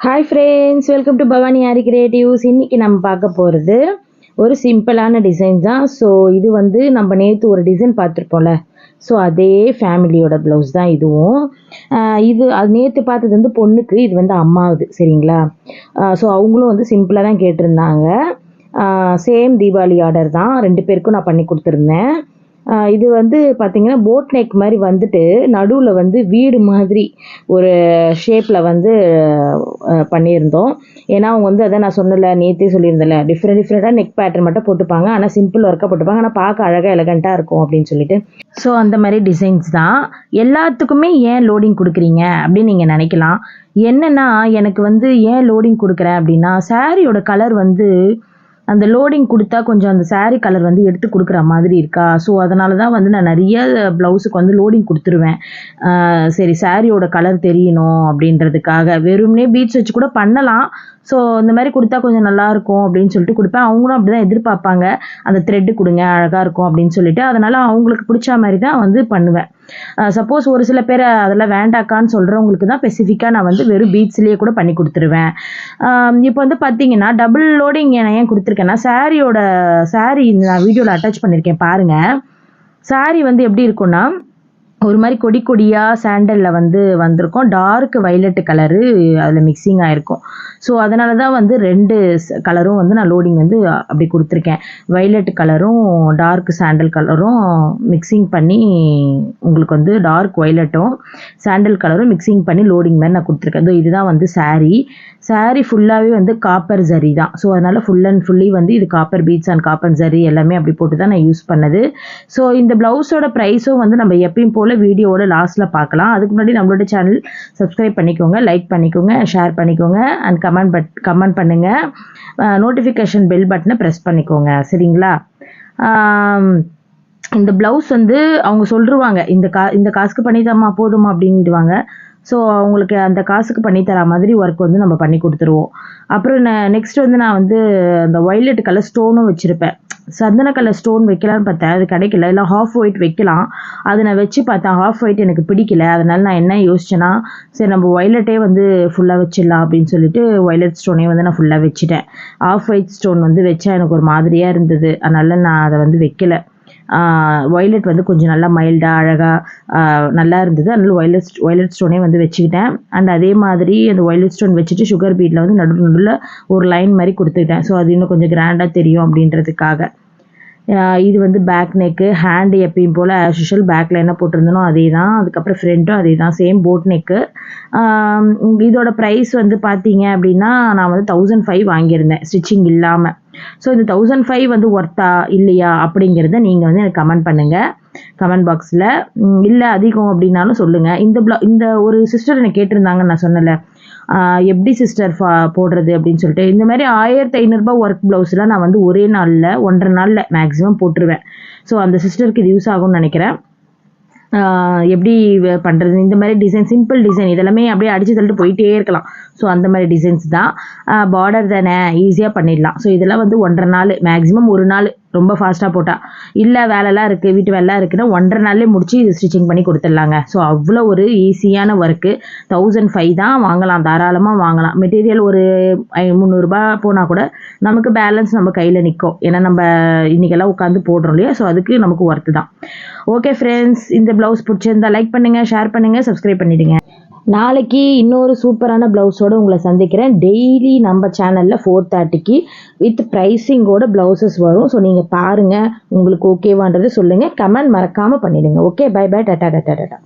Hi friends, welcome to Bhavani aari creatives. இன்றைக்கி நம்ம பார்க்க போகிறது ஒரு சிம்பிளான டிசைன் தான். ஸோ இது வந்து நம்ம நேற்று ஒரு டிசைன் பார்த்துருப்போம்ல, ஸோ அதே ஃபேமிலியோட ப்ளவுஸ் தான் இதுவும். அது நேற்று பார்த்தது வந்து பொண்ணுக்கு, இது வந்து அம்மாவுது. சரிங்களா? ஸோ அவங்களும் வந்து சிம்பிளாக தான் கேட்டிருந்தாங்க. சேம் தீபாவளி ஆர்டர் தான், 2 பேருக்கும் நான் பண்ணி கொடுத்துருந்தேன். இது வந்து பார்த்திங்கன்னா போட் நெக் மாதிரி வந்துட்டு நடுவில் வந்து வீடு மாதிரி ஒரு ஷேப்பில் வந்து பண்ணியிருந்தோம். ஏன்னா அவங்க வந்து அதை நான் சொன்னல, நேற்றே சொல்லியிருந்தேன்ல, டிஃப்ரெண்ட்டாக நெக் பேட்டர்ன் மட்டும் போட்டுப்பாங்க, ஆனால் சிம்பிள் ஒர்க்காக போட்டுப்பாங்க, ஆனால் பார்க்க அழகாக எலகண்ட்டாக இருக்கும் அப்படின்னு சொல்லிட்டு. ஸோ அந்த மாதிரி டிசைன்ஸ் தான். எல்லாத்துக்குமே ஏன் லோடிங் கொடுக்குறீங்க அப்படின்னு நீங்கள் நினைக்கலாம். என்னென்னா, எனக்கு வந்து ஏன் லோடிங் கொடுக்குறேன் அப்படின்னா, சாரியோட கலர் வந்து அந்த லோடிங் கொடுத்தா கொஞ்சம் அந்த சாரீ கலர் வந்து எடுத்து கொடுக்குற மாதிரி இருக்கா. ஸோ அதனால தான் வந்து நான் நிறைய ப்ளவுஸுக்கு வந்து லோடிங் கொடுத்துருவேன். சரி, சாரியோட கலர் தெரியணும் அப்படின்றதுக்காக. வெறும்னே பீட்ஸ் வச்சு கூட பண்ணலாம். ஸோ இந்த மாதிரி கொடுத்தா கொஞ்சம் நல்லாயிருக்கும் அப்படின்னு சொல்லிட்டு கொடுப்பேன். அவங்களும் அப்படி தான் எதிர்பார்ப்பாங்க, அந்த த்ரெட்டு கொடுங்க அழகாக இருக்கும் அப்படின்னு சொல்லிட்டு. அதனால் அவங்களுக்கு பிடிச்ச மாதிரி தான் வந்து பண்ணுவேன். சப்போஸ் ஒரு சில பேர் அதெல்லாம் வேண்டாக்கான்னு சொல்கிறவங்களுக்கு தான் ஸ்பெசிஃபிக்காக நான் வந்து வெறும் பீட்ஸ்லேயே கூட பண்ணி கொடுத்துருவேன். இப்போ வந்து பார்த்தீங்கன்னா டபுள் லோடிங் ஏன் கொடுத்துருக்கேன்னா, சாரீ நான் வீடியோவில் அட்டாச் பண்ணியிருக்கேன் பாருங்கள். சாரீ வந்து எப்படி இருக்குன்னா, ஒரு மாதிரி கொடி கொடியாக சாண்டலில் வந்து வந்திருக்கும். டார்க் வைலட் கலரு அதில் மிக்சிங் ஆகிருக்கும். ஸோ அதனால தான் வந்து 2 கலரும் வந்து நான் லோடிங் வந்து அப்படி கொடுத்துருக்கேன். வைலட் கலரும் டார்க் சாண்டல் கலரும் மிக்சிங் பண்ணி, உங்களுக்கு வந்து டார்க் வைலட்டும் சாண்டல் கலரும் மிக்சிங் பண்ணி லோடிங் மாதிரி நான் கொடுத்துருக்கேன். இதுதான் வந்து சாரீ ஃபுல்லாகவே வந்து காப்பர் ஜரி தான். ஸோ அதனால் ஃபுல் அண்ட் ஃபுல்லி வந்து இது copper beads and copper zari எல்லாமே அப்படி போட்டு தான் நான் யூஸ் பண்ணது. ஸோ இந்த ப்ளவுஸோட ப்ரைஸும் வந்து நம்ம எப்பயும் போல் வீடியோவோட லாஸ்ட்டில் பார்க்கலாம். அதுக்கு முன்னாடி நம்மளோட சேனல் சப்ஸ்கிரைப் பண்ணிக்கோங்க, லைக் பண்ணிக்கோங்க, ஷேர் பண்ணிக்கோங்க அண்ட் கமெண்ட் பண்ணுங்கள். நோட்டிஃபிகேஷன் பெல் பட்டனை ப்ரெஸ் பண்ணிக்கோங்க. சரிங்களா? இந்த ப்ளவுஸ் வந்து அவங்க சொல்லிடுவாங்க, இந்த காசுக்கு பண்ணித்தரமா போதுமா அப்படின்னுடுவாங்க. ஸோ அவங்களுக்கு அந்த காசுக்கு பண்ணித்தர மாதிரி ஒர்க் வந்து நம்ம பண்ணி கொடுத்துருவோம். அப்புறம் நெக்ஸ்ட் வந்து நான் வந்து அந்த வைலட் கலர் ஸ்டோனும் வச்சுருப்பேன். சந்தன கலர் ஸ்டோன் வைக்கலான்னு பார்த்தேன், அது கிடைக்கல. இல்லை ஹாஃப் ஒயிட் வைக்கலாம், அது நான் வச்சு பார்த்தேன். ஹாஃப் ஒயிட் எனக்கு பிடிக்கல. அதனால நான் என்ன யோசிச்சேன்னா, சரி நம்ம வைலட்டே வந்து ஃபுல்லாக வச்சிடலாம் அப்படின்னு சொல்லிட்டு வைலட் ஸ்டோனே வந்து நான் ஃபுல்லாக வச்சுட்டேன். ஹாஃப் ஒயிட் ஸ்டோன் வந்து வச்சா எனக்கு ஒரு மாதிரியாக இருந்தது, அதனால நான் அதை வந்து வைக்கல. வைலட் வந்து கொஞ்சம் நல்லா மைல்டாக அழகாக நல்லா இருந்தது. அதனால வைலட் ஸ்டோனே வந்து வச்சுக்கிட்டேன். அண்ட் அதே மாதிரி அந்த வைலட் ஸ்டோன் வச்சுட்டு சுகர் பீட்டில் வந்து நடுவில் ஒரு லைன் மாதிரி கொடுத்துக்கிட்டேன். ஸோ அது இன்னும் கொஞ்சம் கிராண்டாக தெரியும் அப்படின்றதுக்காக. இது வந்து பேக் நெக்கு, ஹேண்டு எப்பயும் போல் ஆஸ் யூஷுவல் பேக்கில் என்ன போட்டிருந்தனோ அதே தான். அதுக்கப்புறம் ஃப்ரண்ட்டும் அதே தான், சேம் போட் நெக்கு. இதோட ப்ரைஸ் வந்து பார்த்தீங்க அப்படின்னா, நான் வந்து 1005 வாங்கியிருந்தேன் ஸ்டிச்சிங் இல்லாமல். ஸோ இந்த 1005 வந்து ஒர்த்தா இல்லையா அப்படிங்கிறத நீங்கள் வந்து எனக்கு கமெண்ட் பண்ணுங்கள் கமெண்ட் பாக்ஸில். இல்லை அதிகம் அப்படின்னாலும் சொல்லுங்கள். இந்த ஒரு சிஸ்டர் எனக்கு கேட்டிருந்தாங்கன்னு நான் சொன்னல, எப்படி சிஸ்டர் போடுறது அப்படின்னு சொல்லிட்டு. இந்த மாதிரி 1500 ஒர்க் ப்ளவுஸ்லாம் நான் வந்து ஒரே நாளில் 1.5 நாளில் மேக்ஸிமம் போட்டுருவேன். ஸோ அந்த சிஸ்டருக்கு இது யூஸ் ஆகும்னு நினைக்கிறேன். எப்படி பண்ணுறது, இந்த மாதிரி டிசைன், சிம்பிள் டிசைன் இதெல்லாமே அப்படியே அடித்து தள்ளிட்டு போயிட்டே இருக்கலாம். ஸோ அந்த மாதிரி டிசைன்ஸ் தான். பார்டர் தானே, ஈஸியாக பண்ணிடலாம். ஸோ இதெல்லாம் வந்து 1.5 நாள், மேக்ஸிமம் 1 நாள் ரொம்ப ஃபாஸ்ட்டாக போட்டால். இல்லை வேலைலாம் இருக்குது, வீட்டு வேலைலாம் இருக்குன்னா 1.5 நாள்லேயே முடிச்சு இது ஸ்டிச்சிங் பண்ணி கொடுத்துடலாங்க. ஸோ அவ்வளோ ஒரு ஈஸியான ஒர்க்கு. 1005 தான் வாங்கலாம், தாராளமாக வாங்கலாம். மெட்டீரியல் ஒரு 300 போனால் கூட நமக்கு பேலன்ஸ் நம்ம கையில் நிற்கும். ஏன்னா நம்ம இன்றைக்கெல்லாம் உட்காந்து போடுறோம் இல்லையா, ஸோ அதுக்கு நமக்கு ஒர்த்து தான். ஓகே ஃப்ரெண்ட்ஸ், இந்த ப்ளவுஸ் பிடிச்சிருந்தா லைக் பண்ணுங்கள், ஷேர் பண்ணுங்கள், சப்ஸ்கிரைப் பண்ணிவிடுங்க. நாளைக்கு இன்னொரு சூப்பரான ப்ளவுஸோடு உங்களை சந்திக்கிறேன். டெய்லி நம்ம சேனலில் 4:30க்கு வித் ப்ரைஸிங்கோட ப்ளவுசஸ் வரும். ஸோ நீங்கள் பாருங்கள், உங்களுக்கு ஓகேவான்றது சொல்லுங்கள், கமெண்ட் மறக்காமல் பண்ணிவிடுங்க. Okay, bye bye, tata tata tata.